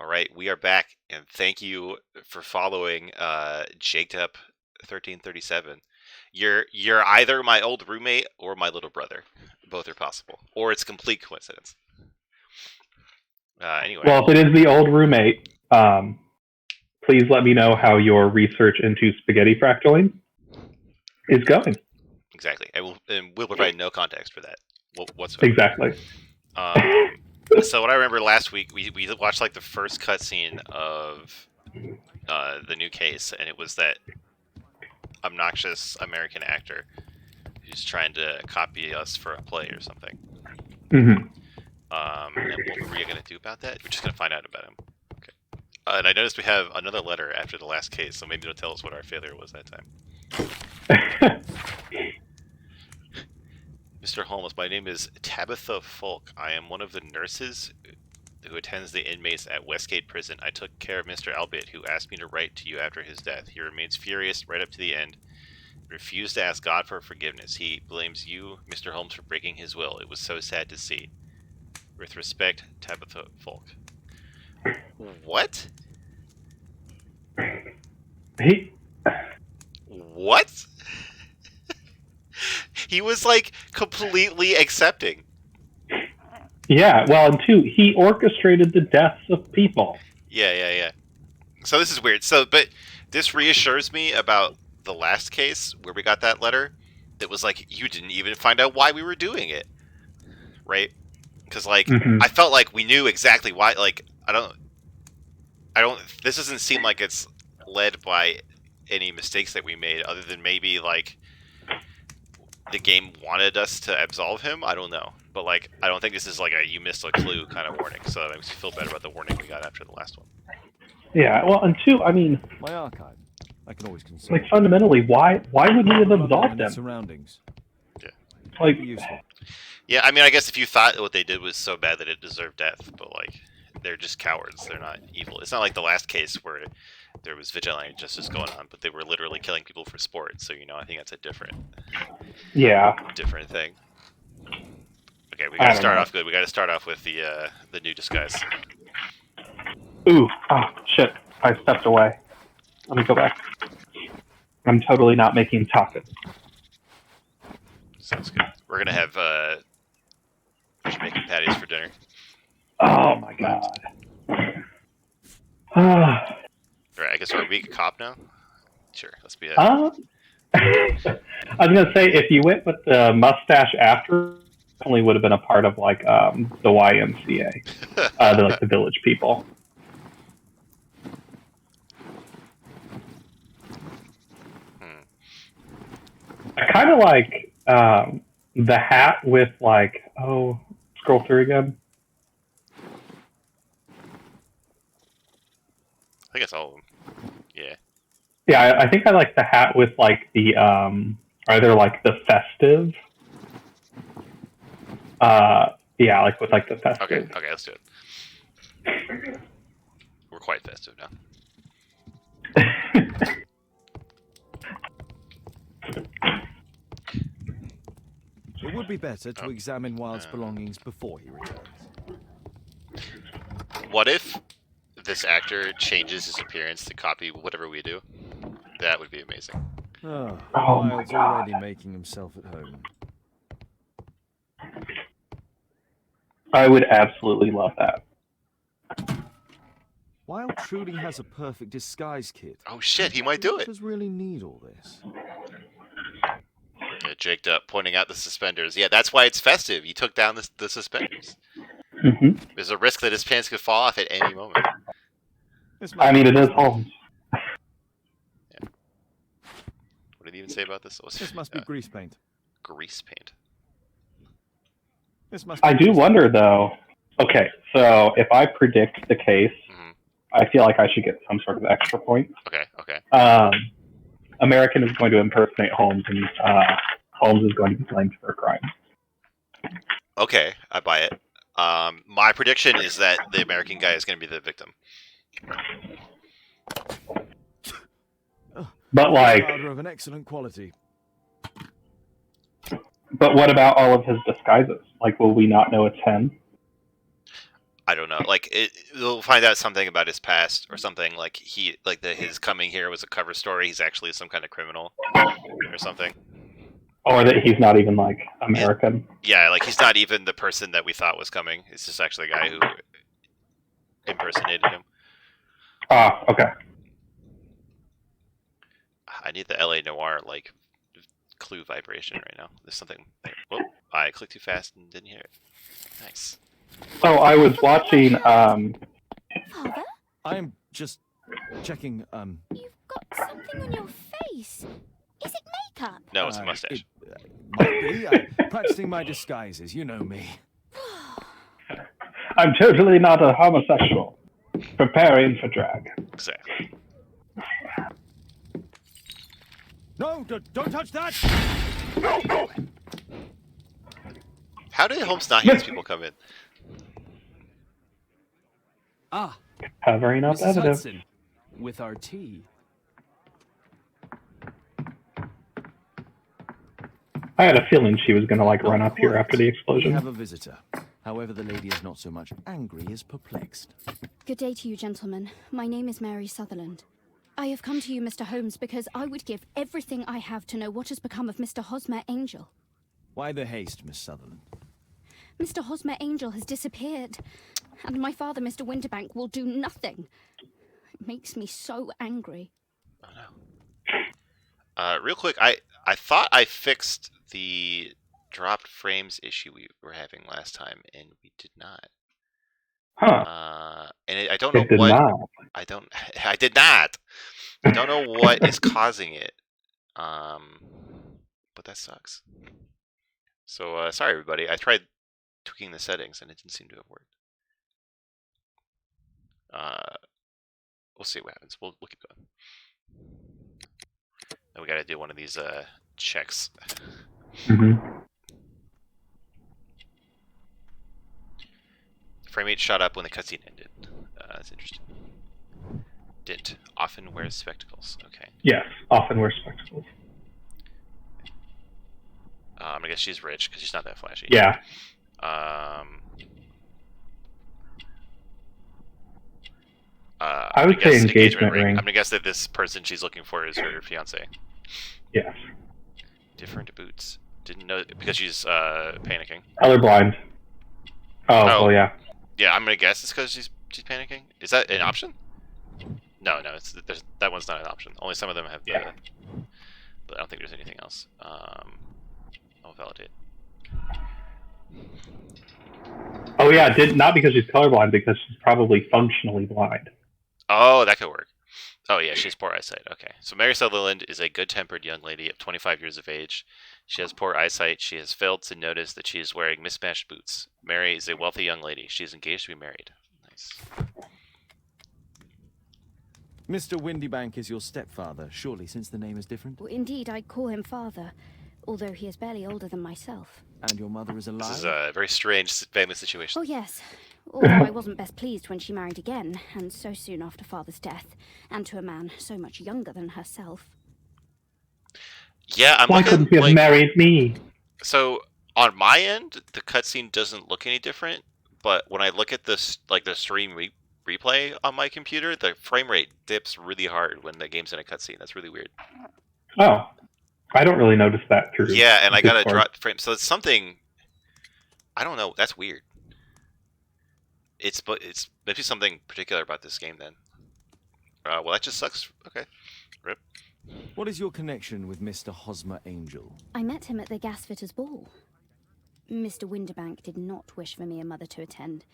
All right, we are back, and thank you for following Jaked Up 1337. You're either my old roommate or my little brother. Both are possible, or it's complete coincidence. Anyway, Well, if it is the old roommate, please let me know how your research into spaghetti fractaling is going. exactly. We'll provide no context for that whatsoever. Exactly. So what I remember last week, we watched like the first cutscene of the new case, and it was that obnoxious American actor who's trying to copy us for a play or something. Mm-hmm. And what were we going to do about that? We're just going to find out about him. Okay. And I noticed we have another letter after the last case, so maybe it'll tell us what our failure was that time. Mr. Holmes, my name is Tabitha Folk. I am one of the nurses who attends the inmates at Westgate Prison. I took care of Mr. Albit, who asked me to write to you after his death. He remains furious right up to the end. Refused to ask God for forgiveness. He blames you, Mr. Holmes, for breaking his will. It was so sad to see. With respect, Tabitha Folk. What? What? He was like completely accepting. Yeah, well, and two, he orchestrated the deaths of people. Yeah. So this is weird. But this reassures me about the last case where we got that letter that was like, you didn't even find out why we were doing it, right? Because like I felt like we knew exactly why. Like I don't. This doesn't seem like it's led by any mistakes that we made, other than maybe like the game wanted us to absolve him. I don't know, but like I don't think this is like a you missed a clue kind of warning. So that makes me feel better about the warning we got after the last one. Yeah, well, and two, I mean, my archive. I can always consult. Like fundamentally, why would we have absolved them? Surroundings. Yeah. Like, yeah, I mean, I guess if you thought what they did was so bad that it deserved death, but like they're just cowards. They're not evil. It's not like the last case where there was vigilante justice going on, but they were literally killing people for sport. So I think that's a different thing. Okay, we gotta start off good. We gotta start off with the new disguise. Ooh, oh shit! I stepped away. Let me go back. I'm totally not making tacos. Sounds good. We're gonna have Jamaican patties for dinner. Oh my god. Alright, I guess are we a cop now? Sure, let's be I was gonna say, if you went with the mustache after, definitely would have been a part of like the YMCA, the village people. I kind of like the hat with like, scroll through again. I think it's all of them. Yeah. Yeah, I think I like the hat with like the either like the festive. Yeah, like with like the festive. Okay, let's do it. We're quite festive now. It would be better to examine Wilde's belongings before he returns. What if this actor changes his appearance to copy whatever we do? That would be amazing. Wilde's already making himself at home. I would absolutely love that. Wilde truly has a perfect disguise kit. Oh shit, he might do it. Does really need all this? Yeah, Jaked up, pointing out the suspenders. Yeah, that's why it's festive. He took down the suspenders. Mm-hmm. There's a risk that his pants could fall off at any moment. I mean, it is Holmes. Yeah. What did he even say about this? This must be grease paint. Grease paint. This must be I do wonder, though. Okay, so if I predict the case, I feel like I should get some sort of extra point. Okay. American is going to impersonate Holmes, and Holmes is going to be blamed for a crime. Okay, I buy it. My prediction is that the American guy is going to be the victim. But like, powder of an excellent quality. But what about all of his disguises? Like, will we not know it's him? I don't know. Like we'll find out something about his past or something. Like his coming here was a cover story. He's actually some kind of criminal or something. Or that he's not even like He's, American. yeah, like he's not even the person that we thought was coming. It's just actually a guy who impersonated him. Ah, okay. I need the LA Noir like clue vibration right now. There's something there. Whoop! I clicked too fast and didn't hear it. Nice. So I was watching. Father, I'm just checking. you've got something on your face. Is it makeup? No, it's a mustache. It might be. Practicing my disguises. You know me. I'm totally not a homosexual. Preparing for drag. Exactly. No, don't touch that. How did Holmes not hear these people come in? Ah, Covering up Mrs. evidence. Hudson, with our tea. I had a feeling she was going to like run up here after the We explosion. have a visitor. However, the lady is not so much angry as perplexed. Good day to you, gentlemen. My name is Mary Sutherland. I have come to you, Mr. Holmes, because I would give everything I have to know what has become of Mr. Hosmer Angel. Why the haste, Miss Sutherland? Mr. Hosmer Angel has disappeared, and my father, Mr. Winterbank, will do nothing. It makes me so angry. Oh no. Real quick, I thought I fixed the dropped frames issue we were having last time, and we did not. Huh. And I don't know It did what. not. I don't. I did not. I don't know what is causing it. But that sucks. So sorry, everybody. I tried tweaking the settings, and it didn't seem to have worked. We'll see what happens. We'll keep going. Now we gotta do one of these checks. Frame rate shot up when the cutscene ended. That's interesting. Didn't often wears spectacles. Okay. Yes, often wear spectacles. I guess she's rich because she's not that flashy. Yeah. I would say guess engagement ring. I'm gonna guess that this person she's looking for is her fiance. Yes. Different boots. Didn't know because she's panicking. Colorblind. Oh, well, yeah. Yeah, I'm gonna guess it's because she's panicking. Is that an option? No, that one's not an option. Only some of them have the. Yeah. But I don't think there's anything else. I'll validate. Oh, yeah. Not because she's colorblind, because she's probably functionally blind. Oh, that could work. Oh yeah, she has poor eyesight. Okay, so Mary Sutherland is a good-tempered young lady of 25 years of age. She has poor eyesight. She has failed to notice that she is wearing mismatched boots. Mary is a wealthy young lady. She is engaged to be married. Nice. Mr. Windybank is your stepfather, surely, since the name is different? Well, indeed, I call him father, although he is barely older than myself. And your mother is alive? This is a very strange family situation. Oh, yes. Although I wasn't best pleased when she married again, and so soon after father's death, and to a man so much younger than herself. Yeah, I'm Why looking, couldn't you have married me? So on my end, the cutscene doesn't look any different, but when I look at this, like the stream replay on my computer, the frame rate dips really hard when the game's in a cutscene. That's really weird. Oh. I don't really notice that through. Yeah, and I gotta Discord. drop frame. So it's something. I don't know. That's weird. It's maybe something particular about this game then. Well, that just sucks. Okay. Rip. What is your connection with Mr. Hosmer Angel? I met him at the gasfitters' ball. Mr. Winterbank did not wish for me and Mother to attend.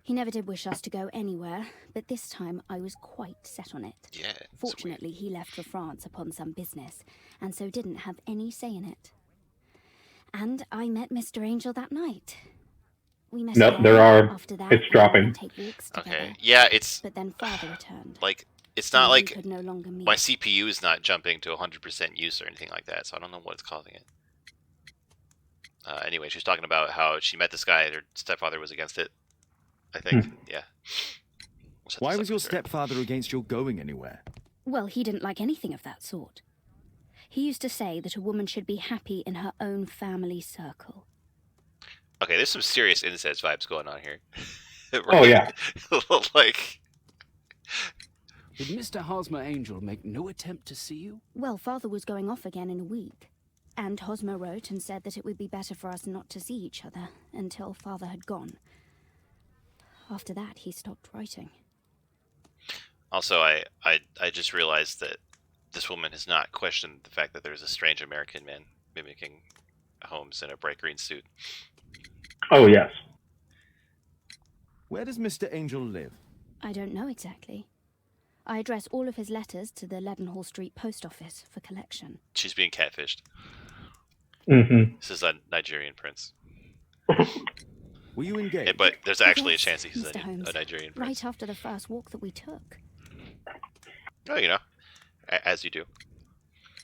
He never did wish us to go anywhere, but this time I was quite set on it. Yeah. Fortunately, he left for France upon some business, and so didn't have any say in it. And I met Mr. Angel that night. We met Nope, again. there are. After that, It's we dropping. would take walks together. Okay. Yeah, it's But then father returned. like it's not and we like could no longer meet. my CPU is not jumping to 100% use or anything like that, so I don't know what's causing it. Anyway, she was talking about how she met this guy and her stepfather was against it. I think, yeah. Why was your stepfather against your going anywhere? Well, he didn't like anything of that sort. He used to say that a woman should be happy in her own family circle. Okay, there's some serious incest vibes going on here. Oh yeah. Like, Did Mr. Hosmer Angel make no attempt to see you? Well, Father was going off again in a week. And Hosmer wrote and said that it would be better for us not to see each other until Father had gone. After that, he stopped writing. also, I just realized that this woman has not questioned the fact that there's a strange American man mimicking Holmes in a bright green suit. Oh yes. Where does Mr. Angel live? I don't know exactly. I address all of his letters to the Leadenhall Street post office for collection. She's being catfished. Mm-hmm. This is a Nigerian prince. Were you engaged? But there's actually Yes, a chance he's Mr. Holmes. a Nigerian prince. Right after the first walk that we took. Oh, you know, as you do.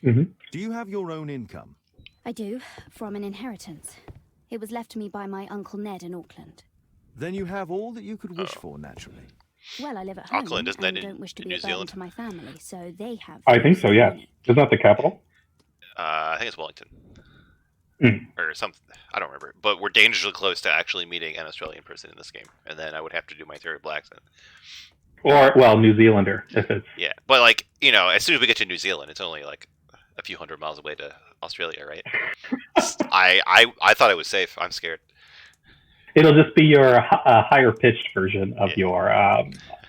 Mm-hmm. Do you have your own income? I do, from an inheritance. It was left to me by my Uncle Ned in Auckland. Then you have all that you could wish for, naturally. Well, I live at home Auckland, isn't that and in don't wish to be New a burden Zealand? to my family, so they have. I think so. Yeah. money. Isn't that the capital? I think it's Wellington. Mm. Or something. I don't remember. But we're dangerously close to actually meeting an Australian person in this game. And then I would have to do my terrible accent. Or well, New Zealander if it's. Yeah. But, like, you know, as soon as we get to New Zealand, it's only, like, a few hundred miles away to Australia, right? I thought it was safe. I'm scared. It'll just be your higher pitched version of Yeah. your Yeah.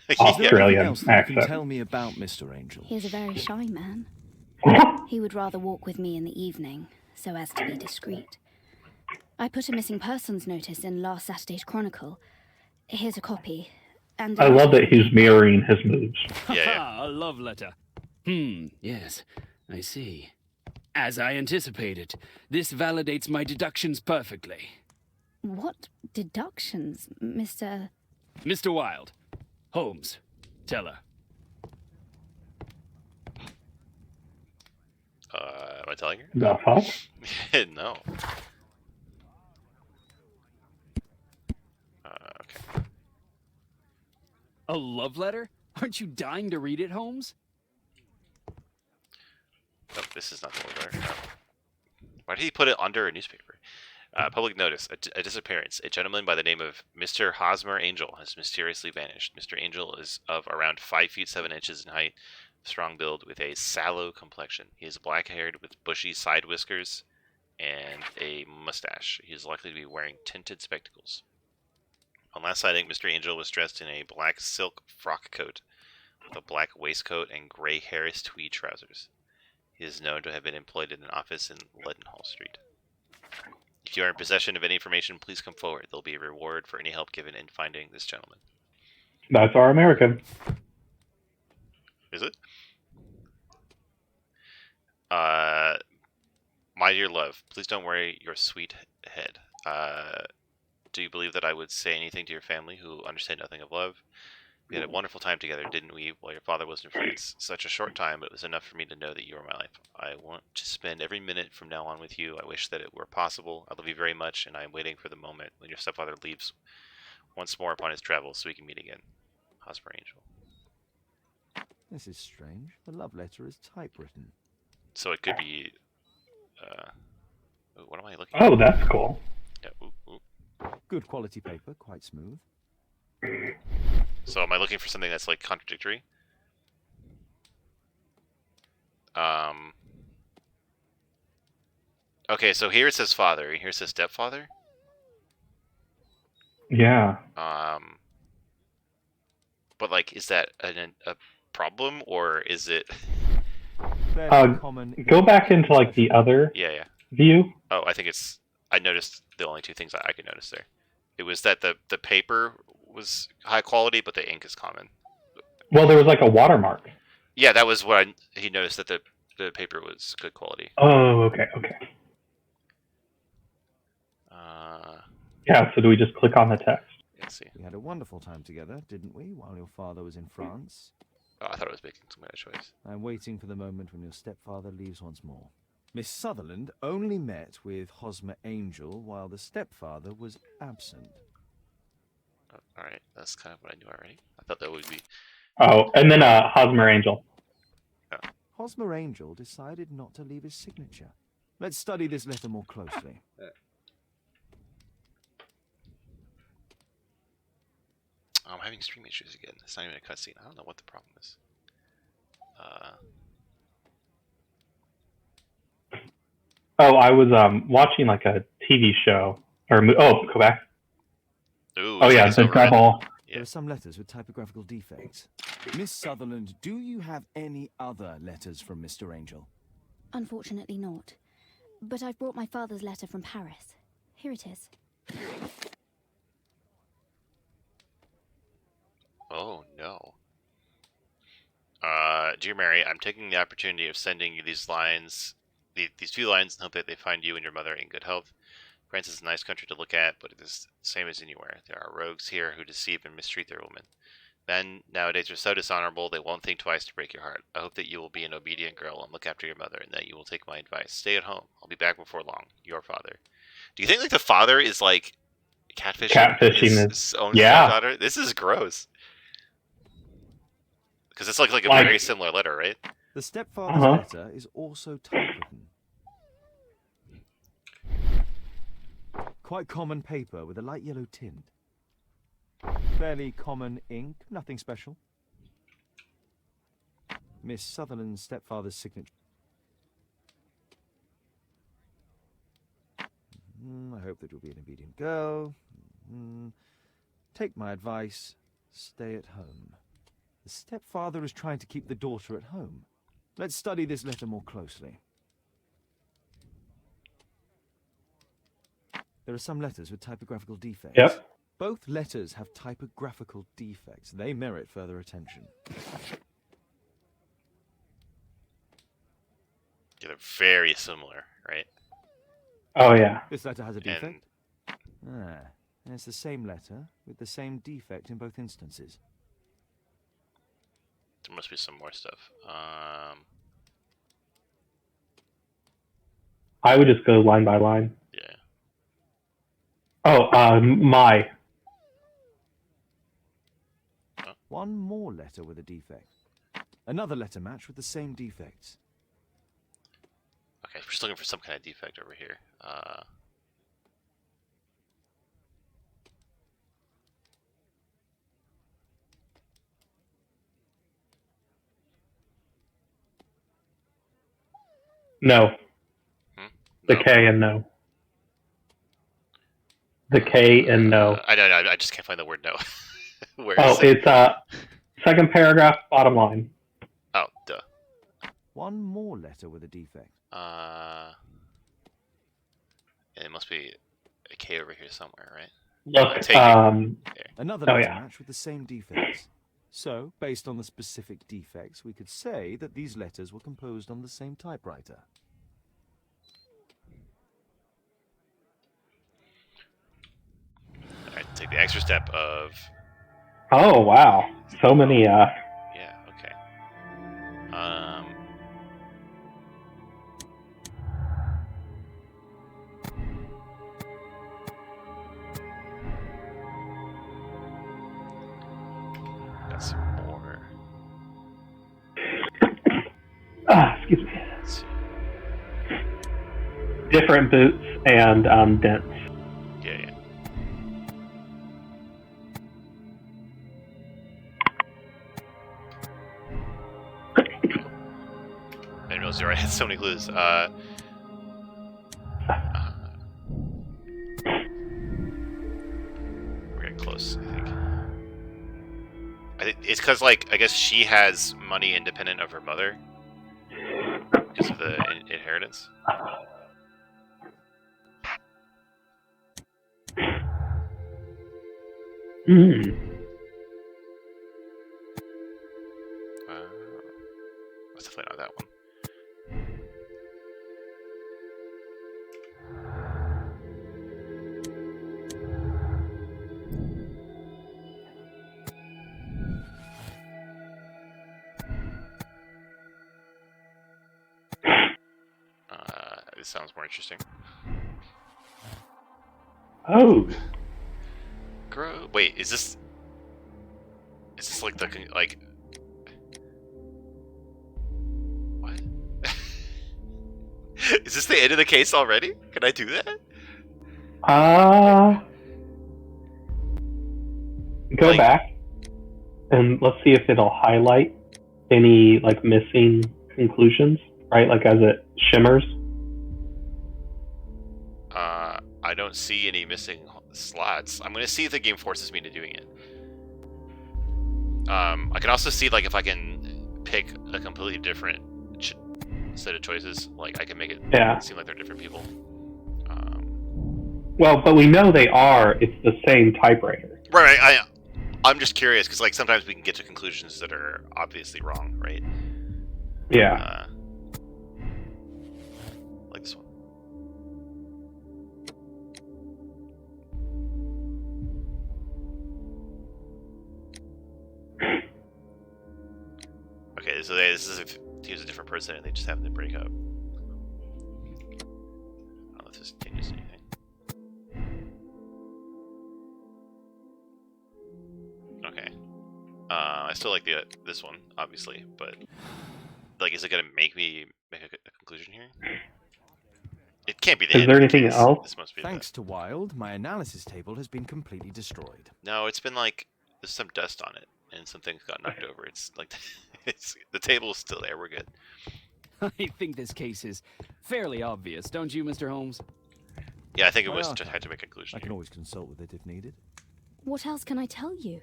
Is there anything Australian else that you can accent. tell me about Mr. Angel? He is a very shy man. He would rather walk with me in the evening, so as to be discreet. I put a missing persons notice in last Saturday's Chronicle. Here's a copy. And I love that he's mirroring his moves. Yeah. A love letter. Yes, I see. As I anticipated, this validates my deductions perfectly. What deductions, Mr. Mr. Wilde. Holmes. Tell her. Am I telling her? The fuck? No. Okay. A love letter? Aren't you dying to read it, Holmes? Oh, this is not the one there. No. Why did he put it under a newspaper? Public notice. A disappearance. A gentleman by the name of Mr. Hosmer Angel has mysteriously vanished. Mr. Angel is of around 5 feet 7 inches in height, strong build, with a sallow complexion. He is black-haired with bushy side whiskers and a mustache. He is likely to be wearing tinted spectacles. On last sighting, Mr. Angel was dressed in a black silk frock coat with a black waistcoat and gray Harris tweed trousers. He is known to have been employed in an office in Leadenhall Street. If you are in possession of any information, please come forward. There will be a reward for any help given in finding this gentleman. That's our American. Is it? My dear love, please don't worry your sweet head. Do you believe that I would say anything to your family who understand nothing of love? We had a wonderful time together, didn't we, while your father was in France? Such a short time, but it was enough for me to know that you are my life. I want to spend every minute from now on with you. I wish that it were possible. I love you very much, and I am waiting for the moment when your stepfather leaves once more upon his travels so we can meet again. Hosmer Angel. This is strange. The love letter is typewritten. So it could be... what am I looking Oh, at? that's cool. Yeah, ooh. Good quality paper, quite smooth. So am I looking for something that's, like, contradictory? Okay, so here it says father, and here it says stepfather. Yeah. But, like, is that a problem, or is it... Fairly common. Go back into like the other Yeah. view. Oh, I think it's... I noticed the only two things I could notice there. It was that the paper was high quality, but the ink is common. Well, there was like a watermark. Yeah, that was what he noticed, that the paper was good quality. Oh, okay. Yeah, so do we just click on the text? Let's see. We had a wonderful time together, didn't we, while your father was in France? Oh, I thought I was making some kind of choice. I'm waiting for the moment when your stepfather leaves once more. Miss Sutherland only met with Hosmer Angel while the stepfather was absent. Oh, alright, that's kind of what I knew already. I thought that would be... Oh, and then Hosmer Angel. Hosmer Angel decided not to leave his signature. Let's study this letter more closely. I'm having stream issues again. It's not even a cutscene. I don't know what the problem is. Oh, I was watching like a TV show go back. Ooh, Oh it's like yeah, it's the overrun. double. Yeah. There are some letters with typographical defects. Miss Sutherland, do you have any other letters from Mr. Angel? Unfortunately not. But I've brought my father's letter from Paris. Here it is. Oh no. Dear Mary, I'm taking the opportunity of sending you these lines, these few lines, and hope that they find you and your mother in good health. France is a nice country to look at, but it is the same as anywhere. There are rogues here who deceive and mistreat their women. Men nowadays are so dishonorable they won't think twice to break your heart. I hope that you will be an obedient girl and look after your mother, and that you will take my advice. Stay at home. I'll be back before long. Your father. Do you think like the father is like Catfishing his own yeah. stepdaughter? This is gross. Because it's like a Like- very similar letter, right? The stepfather's Uh-huh. letter is also typewritten. Quite common paper with a light yellow tint. Fairly common ink, nothing special. Miss Sutherland's stepfather's signature. I hope that you'll be an obedient girl. Take my advice. Stay at home. The stepfather is trying to keep the daughter at home. Let's study this letter more closely. There are some letters with typographical defects. Yep. Both letters have typographical defects. They merit further attention. Yeah, they're very similar, right? Oh yeah. This letter has a And defect. It's the same letter with the same defect in both instances. there must be some more stuff. I would just go line by line. Yeah. Oh, my. One more letter with a defect. Another letter match with the same defects. Okay, we're just looking for some kind of defect over here. No. The No. K and no. The K and no. I don't know. I just can't find the word no. Where Oh, is it? it's second paragraph, bottom line. Oh, duh. One more letter with a defect. It must be a K over here somewhere, right? Look, Take it. Another Oh, letter yeah. match with the same defects. So, based on the specific defects, we could say that these letters were composed on the same typewriter. Alright, take the extra step of... oh wow, so many. Yeah, okay. Got some more. Excuse me. Let's see. Different boots and dents. Yeah, yeah. I didn't realize you already had so many clues. We're getting close, I think. It's because, like, I guess she has money independent of her mother because of the inheritance. That's definitely not that one. This sounds more interesting. Oh, Wait, is this like the like? What? Is this the end of the case already? Can I do that? go Like- back. and let's see if it'll highlight any like missing conclusions, right? Like as it shimmers. I don't see any missing slots. I'm gonna see if the game forces me into doing it. I can also see like if I can pick a completely different set of choices. Like I can make it seem like they're different people. Well, but we know they are. It's the same typewriter. Right. I'm just curious because like sometimes we can get to conclusions that are obviously wrong, right? Yeah. Like this one. Okay, so this is if he was a different person and they just happened to break up. I don't know if this changes anything. Okay. I still like this one, obviously, but like, is it gonna make me make a conclusion here? It can't be the end. Is there of the anything case. else? This must be Thanks to Wild, my analysis table has been completely destroyed. No, it's been like there's some dust on it, and some things got knocked over. It's like the table is still there. We're good. I think this case is fairly obvious, don't you, Mr. Holmes? Yeah, I think it was just had to make a conclusion. I can always consult with it if needed. What else can I tell you?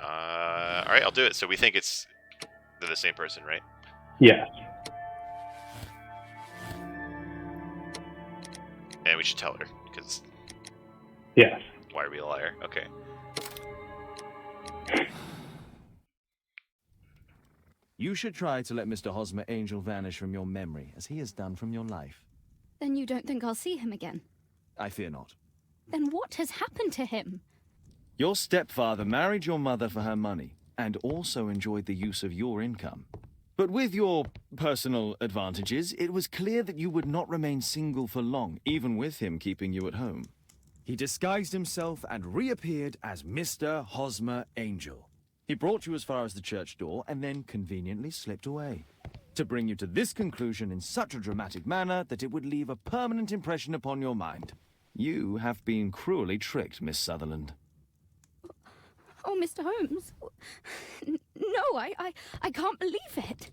All right, I'll do it. So we think they're the same person, right? Yes. And we should tell her because Yes. why are we a liar? Okay. You should try to let Mr. Hosmer Angel vanish from your memory, as he has done from your life. Then you don't think I'll see him again? I fear not. Then what has happened to him? Your stepfather married your mother for her money, and also enjoyed the use of your income. But with your personal advantages, it was clear that you would not remain single for long, even with him keeping you at home. He disguised himself and reappeared as Mr. Hosmer Angel. He brought you as far as the church door and then conveniently slipped away, to bring you to this conclusion in such a dramatic manner that it would leave a permanent impression upon your mind. You have been cruelly tricked, Miss Sutherland. Oh, Mr. Holmes. No, I can't believe it.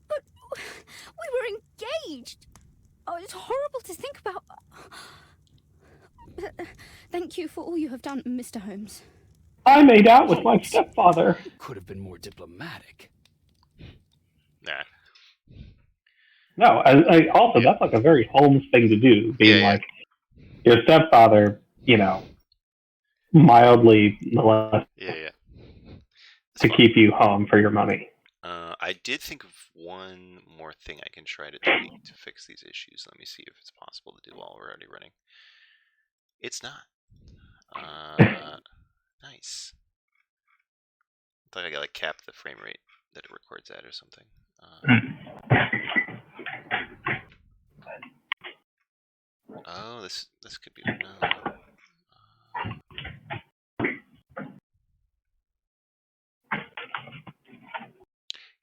But we were engaged. Oh, it's horrible to think about. Thank you for all you have done, Mr. Holmes. I made out with my stepfather. Could have been more diplomatic. Nah. No, also that's like a very Holmes thing to do, being like your stepfather, mildly molested Yeah. to keep you home for your money. I did think of one more thing I can try to tweak to fix these issues. Let me see if it's possible to do while we're already running. It's not. Nice. I thought I gotta cap the frame rate that it records at or something. Oh, this could be no.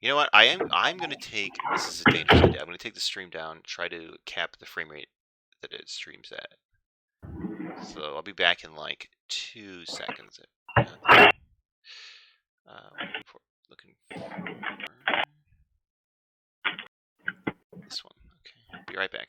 You know what? I'm gonna take, this is a dangerous idea. I'm gonna take the stream down, try to cap the frame rate that it streams at. So I'll be back in like 2 seconds. Looking for this one. Okay, be right back.